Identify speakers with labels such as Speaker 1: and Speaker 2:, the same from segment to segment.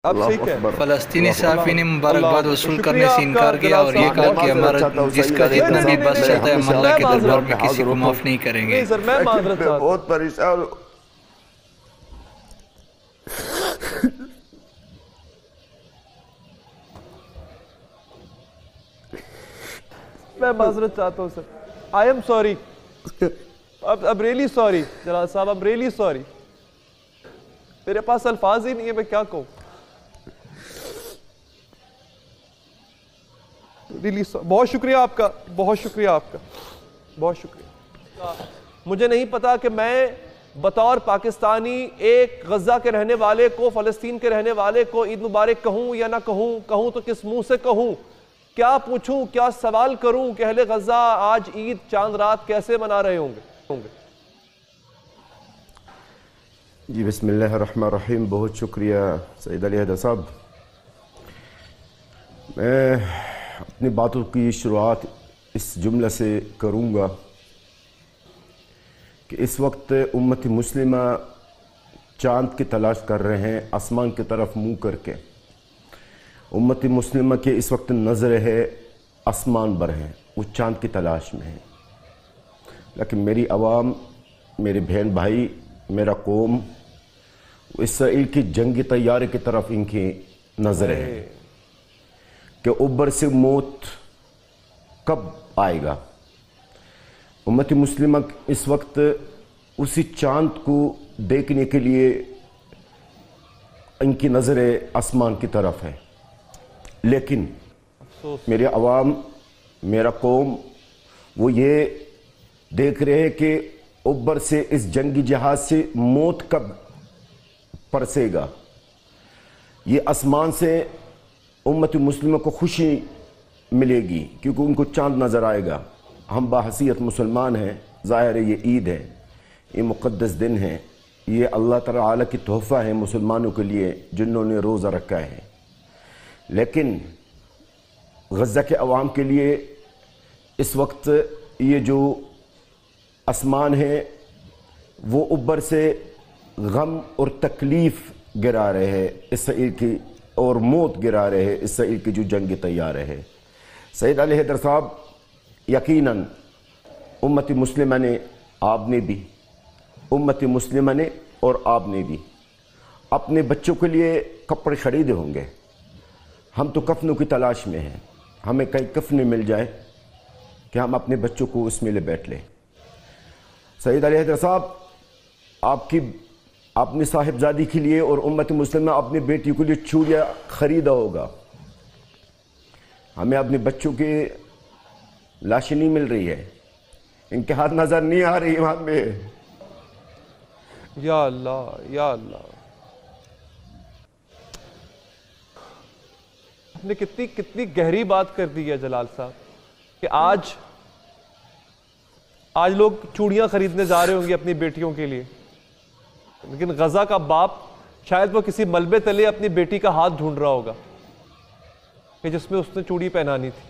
Speaker 1: اب ٹھیک ہے۔
Speaker 2: فلسطینی صحافی نے مبارکباد وصول کرنے سے انکار کیا اور یہ کہا کہ ہمارا جس کا جتنا بھی بس چلتا ہے ہم اللہ کے دربار میں کسی کو معاف نہیں کریں گے۔
Speaker 1: نہیں سر، میں معذرت چاہتا ہوں۔
Speaker 3: بہت پریشان ہوں۔
Speaker 1: میں معذرت چاہتا ہوں سر، آئی ایم سوری، اب ریلی سوری جلال صاحب، اب ریلی سوری، میرے پاس الفاظ ہی نہیں ہے، میں کیا کہوں۔ ریلی سوری، بہت شکریہ آپ کا، بہت شکریہ آپ کا، بہت شکریہ۔ مجھے نہیں پتا کہ میں بطور پاکستانی ایک غزہ کے رہنے والے کو، فلسطین کے رہنے والے کو عید مبارک کہوں یا نہ کہوں تو کس منہ سے کہوں، کیا پوچھوں، کیا سوال کروں کہ اہل غزہ آج عید چاند رات کیسے منا رہے ہوں گے۔
Speaker 3: جی بسم اللہ الرحمن الرحیم، بہت شکریہ سید علی حیدر صاحب۔ میں اپنی باتوں کی شروعات اس جملے سے کروں گا کہ اس وقت امت مسلمہ چاند کی تلاش کر رہے ہیں، آسمان کی طرف منہ کر کے۔ امت مسلمہ کے اس وقت نظر ہے آسمان پر ہے، وہ چاند کی تلاش میں ہے، لیکن میری عوام، میرے بہن بھائی، میرا قوم، اسرائیل کی جنگی طیارے کی طرف ان کی نظر ہے کہ اوپر سے موت کب آئے گا۔ امت مسلمہ اس وقت اسی چاند کو دیکھنے کے لیے ان کی نظر آسمان کی طرف ہے، لیکن میرے عوام، میرا قوم، وہ یہ دیکھ رہے ہیں کہ اوپر سے اس جنگی جہاز سے موت کب پرسے گا۔ یہ آسمان سے امت مسلمہ کو خوشی ملے گی کیونکہ ان کو چاند نظر آئے گا۔ ہم باحثیت مسلمان ہیں، ظاہر ہے یہ عید ہے، یہ مقدس دن ہے، یہ اللہ تعالیٰ کی تحفہ ہے مسلمانوں کے لیے جنہوں نے روزہ رکھا ہے، لیکن غزہ کے عوام کے لیے اس وقت یہ جو آسمان ہے وہ اوپر سے غم اور تکلیف گرا رہے ہیں اسرائیل کی، اور موت گرا رہے ہیں اسرائیل کی جو جنگی طیارے ہے۔ سید علی حیدر صاحب، یقیناً امت مسلمہ نے، آپ نے بھی، امت مسلمہ نے اور آپ نے بھی اپنے بچوں کے لیے کپڑے خریدے ہوں گے۔ ہم تو کفنوں کی تلاش میں ہیں، ہمیں کئی کفن مل جائے کہ ہم اپنے بچوں کو اس میں لے بیٹھ لیں۔ سید علی حیدر صاحب، آپ کی اپنی صاحبزادی کے لیے اور امت مسلمہ اپنی بیٹی کے لیے چوڑیاں خریدا ہوگا، ہمیں اپنے بچوں کی لاشیں نہیں مل رہی ہے، ان کے ہاتھ نظر نہیں آ رہی وہاں پہ۔
Speaker 1: یا اللہ، یا اللہ، آپ نے کتنی گہری بات کر دی ہے جلال صاحب کہ آج لوگ چوڑیاں خریدنے جا رہے ہوں گے اپنی بیٹیوں کے لیے، لیکن غزہ کا باپ شاید وہ کسی ملبے تلے اپنی بیٹی کا ہاتھ ڈھونڈ رہا ہوگا کہ جس میں اس نے چوڑی پہنانی تھی۔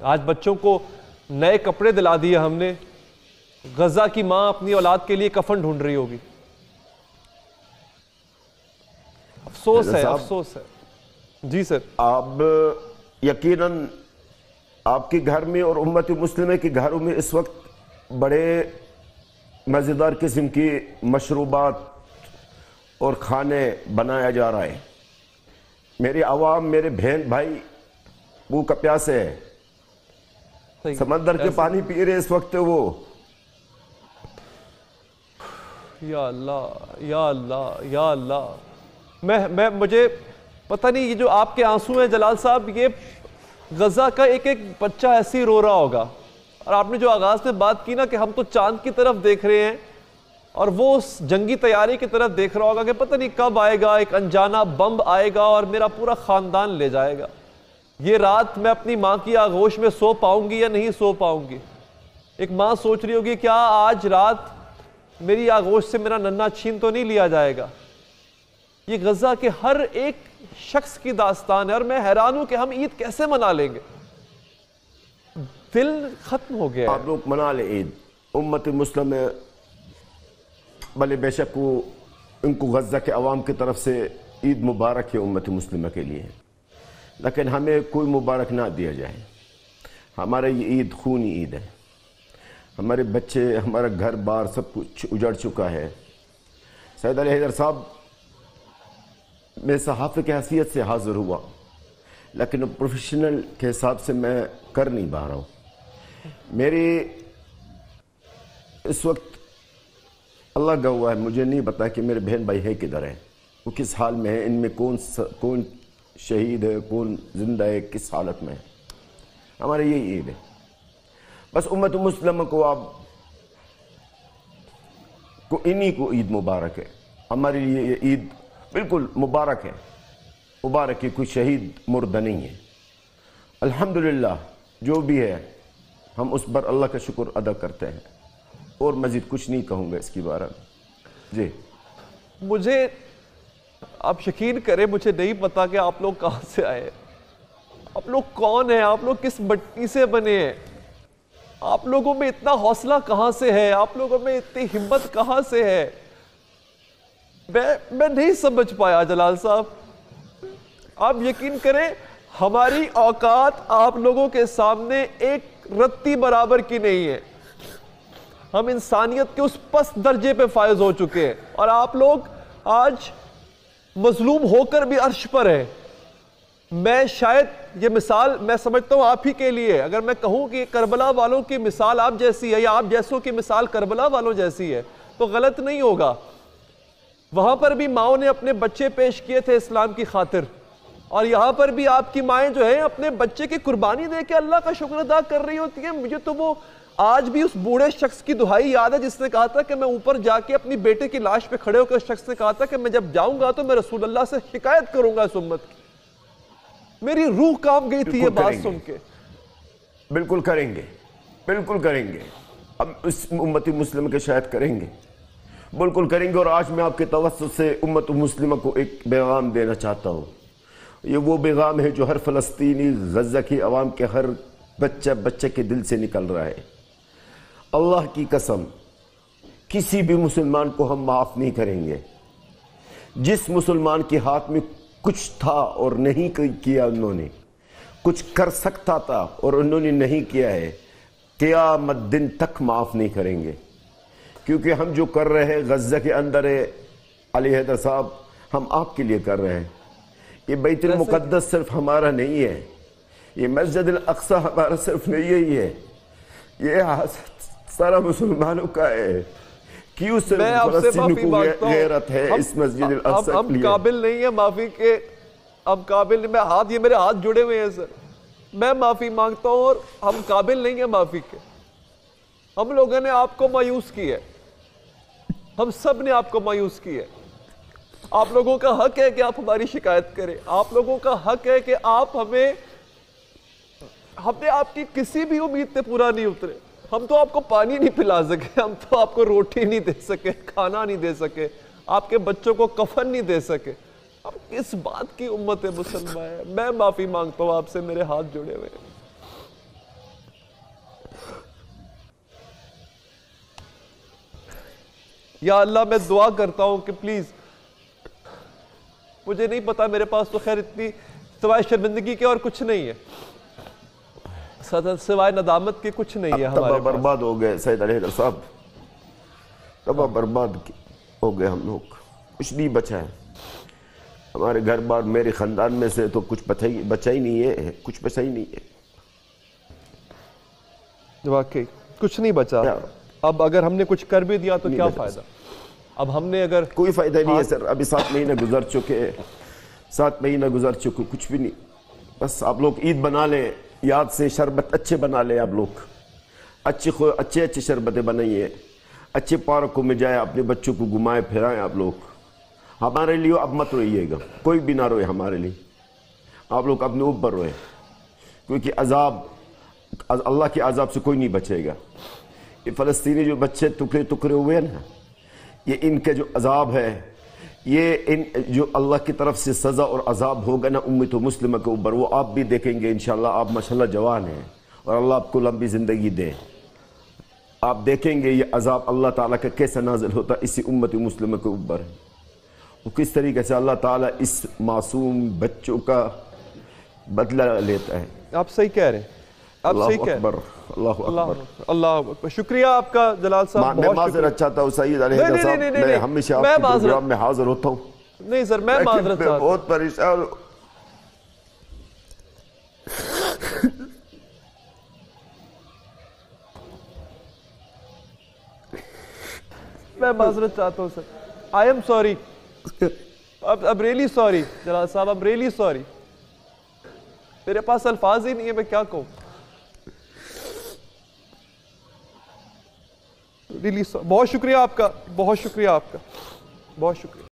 Speaker 1: آج بچوں کو نئے کپڑے دلا دیے ہم نے، غزہ کی ماں اپنی اولاد کے لیے کفن ڈھونڈ رہی ہوگی۔ افسوس ہے، افسوس ہے۔ جی سر،
Speaker 3: آپ یقیناً آپ کے گھر میں اور امت مسلمہ کے گھروں میں اس وقت بڑے مزیدار قسم کی مشروبات اور کھانے بنایا جا رہا ہے۔ میرے عوام، میرے بہن بھائی بھوک پیاسے ہیں، سمندر کے پانی پی رہے اس وقت وہ۔
Speaker 1: یا اللہ، یا اللہ، یا اللہ، مجھے پتہ نہیں، یہ جو آپ کے آنسو ہیں جلال صاحب، یہ غزہ کا ایک بچہ ایسے ہی رو رہا ہوگا۔ اور آپ نے جو آغاز میں بات کی نا کہ ہم تو چاند کی طرف دیکھ رہے ہیں، اور وہ اس جنگی تیاری کی طرف دیکھ رہا ہوگا کہ پتہ نہیں کب آئے گا، ایک انجانا بم آئے گا اور میرا پورا خاندان لے جائے گا۔ یہ رات میں اپنی ماں کی آغوش میں سو پاؤں گی یا نہیں سو پاؤں گی۔ ایک ماں سوچ رہی ہوگی کیا آج رات میری آغوش سے میرا ننھا چھین تو نہیں لیا جائے گا۔ یہ غزہ کے ہر ایک شخص کی داستان ہے، اور میں حیران ہوں کہ ہم عید کیسے منا لیں گے۔ دل ختم ہو گیا ہے۔
Speaker 3: آپ لوگ منا لیں عید، امت مسلمہ بھلے بے شک ان کو غزہ کے عوام کی طرف سے عید مبارک ہے امت مسلمہ کے لیے، لیکن ہمیں کوئی مبارک نہ دیا جائے۔ ہمارا یہ عید خونی عید ہے، ہمارے بچے، ہمارا گھر بار سب کچھ اجڑ چکا ہے۔ سید علی حیدر صاحب میں صحافی کی حیثیت سے حاضر ہوا، لیکن پروفیشنل کے حساب سے میں کر نہیں پا رہا ہوں۔ میری اس وقت اللہ گواہ ہے، مجھے نہیں پتا کہ میرے بہن بھائی ہے کدھر ہیں، وہ کس حال میں ہیں، ان میں کون شہید ہے، کون زندہ ہے، کس حالت میں ہے۔ ہمارے یہی عید ہے۔ بس امت مسلمہ کو آپ کو انہی کو عید مبارک ہے۔ ہمارے لیے یہ عید بالکل مبارک ہے، مبارک ہے، کوئی شہید مردہ نہیں ہے۔ الحمدللہ جو بھی ہے ہم اس پر اللہ کا شکر ادا کرتے ہیں، اور مزید کچھ نہیں کہوں گا اس کی بارے میں۔ جی
Speaker 1: مجھے آپ یقین کریں، مجھے نہیں پتا کہ آپ لوگ کہاں سے آئے، آپ لوگ کون ہیں، آپ لوگ کس مٹی سے بنے ہیں، آپ لوگوں میں اتنا حوصلہ کہاں سے ہے، آپ لوگوں میں اتنی ہمت کہاں سے ہے، میں نہیں سمجھ پایا جلال صاحب۔ آپ یقین کریں ہماری اوقات آپ لوگوں کے سامنے ایک رتی برابر کی نہیں ہے، ہم انسانیت کے اس پست درجے پہ فائز ہو چکے ہیں، اور آپ لوگ آج مظلوم ہو کر بھی عرش پر ہیں۔ میں شاید یہ مثال میں سمجھتا ہوں آپ ہی کے لیے، اگر میں کہوں کہ کربلا والوں کی مثال آپ جیسی ہے، یا آپ جیسوں کی مثال کربلا والوں جیسی ہے، تو غلط نہیں ہوگا۔ وہاں پر بھی ماؤں نے اپنے بچے پیش کیے تھے اسلام کی خاطر، اور یہاں پر بھی آپ کی مائیں جو ہیں اپنے بچے کی قربانی دے کے اللہ کا شکر ادا کر رہی ہوتی ہیں۔ مجھے تو وہ آج بھی اس بوڑھے شخص کی دہائی یاد ہے جس نے کہا تھا کہ میں اوپر جا کے اپنی بیٹے کی لاش پہ کھڑے ہو کے، اس شخص نے کہا تھا کہ میں جب جاؤں گا تو میں رسول اللہ سے شکایت کروں گا اس امت کی۔ میری روح کام گئی تھی یہ بات سن کے۔
Speaker 3: بالکل کریں گے، بالکل کریں گے، ہم اس امت مسلمہ کے شاید کریں گے، بالکل کریں گے۔ اور آج میں آپ کے توسط سے امت مسلمہ کو ایک پیغام دینا چاہتا ہوں۔ یہ وہ پیغام ہے جو ہر فلسطینی، غزہ کی عوام کے ہر بچے کے دل سے نکل رہا ہے۔ اللہ کی قسم کسی بھی مسلمان کو ہم معاف نہیں کریں گے۔ جس مسلمان کے ہاتھ میں کچھ تھا اور نہیں کیا، انہوں نے کچھ کر سکتا تھا اور انہوں نے نہیں کیا ہے، قیامت دن تک معاف نہیں کریں گے۔ کیونکہ ہم جو کر رہے ہیں غزہ کے اندر ہے علی حیدر صاحب، ہم آپ کے لیے کر رہے ہیں۔ یہ بیت المقدس صرف ہمارا نہیں ہے، یہ مسجد الاقصی ہمارا صرف نہیں ہے، یہ سارا مسلمانوں کا ہے۔ کیوں صرف فلسطین کو غیرت ہے اس مسجد الاقصی کے لیے؟
Speaker 1: ہم قابل نہیں ہیں معافی کے، ہم قابل نہیں، یہ میرے ہاتھ جڑے ہوئے ہیں سر، میں معافی مانگتا ہوں، اور ہم قابل نہیں ہیں معافی کے۔ ہم لوگوں نے آپ کو مایوس کی ہے، ہم سب نے آپ کو مایوس کی ہے۔ آپ لوگوں کا حق ہے کہ آپ ہماری شکایت کریں، آپ لوگوں کا حق ہے کہ آپ ہم نے آپ کی کسی بھی امید پہ پورا نہیں اترے۔ ہم تو آپ کو پانی نہیں پلا سکے، ہم تو آپ کو روٹی نہیں دے سکے، کھانا نہیں دے سکے، آپ کے بچوں کو کفن نہیں دے سکے۔ اب کس بات کی امت مسلمہ ہے؟ میں معافی مانگتا ہوں آپ سے، میرے ہاتھ جڑے ہوئے ہیں۔ یا اللہ میں دعا کرتا ہوں کہ پلیز، مجھے نہیں پتا، میرے پاس تو خیر اتنی سوائے شرمندگی کے اور کچھ نہیں ہے، سوائے ندامت کے کچھ نہیں ہے ہمارے پاس۔
Speaker 3: تباہ برباد ہو گئے سید علی حیدر صاحب، تباہ برباد ہو گئے ہم لوگ، کچھ نہیں بچا ہے ہمارے گھر بار، میرے خاندان میں سے تو کچھ بچا ہی نہیں ہے، کچھ بچا ہی نہیں ہے،
Speaker 1: واقعی کچھ نہیں بچا۔ اب اگر ہم نے کچھ کر بھی دیا تو کیا فائدہ؟ اب ہم نے اگر
Speaker 3: کوئی فائدہ نہیں ہے سر، ابھی 7 مہینے گزر چکے، 7 مہینے گزر چکے، کچھ بھی نہیں۔ بس آپ لوگ عید بنا لیں، یاد سے شربت اچھے بنا لیں، آپ لوگ اچھے شربتیں بنائیے، اچھے پارکوں میں جائیں، اپنے بچوں کو گھمائیں پھرائیں۔ آپ لوگ ہمارے لیے اب مت روئیے گا، کوئی بھی نہ روئے ہمارے لیے، آپ لوگ اپنے اوپر روئے، کیونکہ اللہ کے عذاب سے کوئی نہیں بچے گا۔ یہ فلسطینی جو بچے ٹکڑے ہوئے ہیں نا، یہ ان کے جو عذاب ہے، یہ جو اللہ کی طرف سے سزا اور عذاب ہوگا نا امت مسلمہ کے اوپر، وہ آپ بھی دیکھیں گے انشاءاللہ۔ آپ ماشاءاللہ جوان ہیں اور اللہ آپ کو لمبی زندگی دے، آپ دیکھیں گے یہ عذاب اللہ تعالیٰ کا کیسا نازل ہوتا اسی امت مسلمہ کے اوپر، تو کس طریقے سے اللہ تعالیٰ اس معصوم بچوں کا بدلہ لیتا ہے.
Speaker 1: آپ صحیح کہہ رہے ہیں, آپ صحیح کہہ رہے ہیں.
Speaker 3: اللہ اکبر.
Speaker 1: اللہ اکبر. شکریہ آپ کا جلال صاحب.
Speaker 3: میں معذرت چاہتا ہوں سعید علیہ صاحب, میں ہمیشہ آپ کے پروگرام میں حاضر ہوتا ہوں.
Speaker 1: نہیں سر, میں معذرت چاہتا ہوں.
Speaker 3: بہت پریشان ہوں.
Speaker 1: میں معذرت چاہتا ہوں سر. I am sorry. اب ریئلی سوری جلال صاحب, اب ریئلی سوری. میرے پاس الفاظ ہی نہیں ہے, میں کیا کہوں. ریئلی بہت شکریہ آپ کا, بہت شکریہ آپ کا, بہت شکریہ.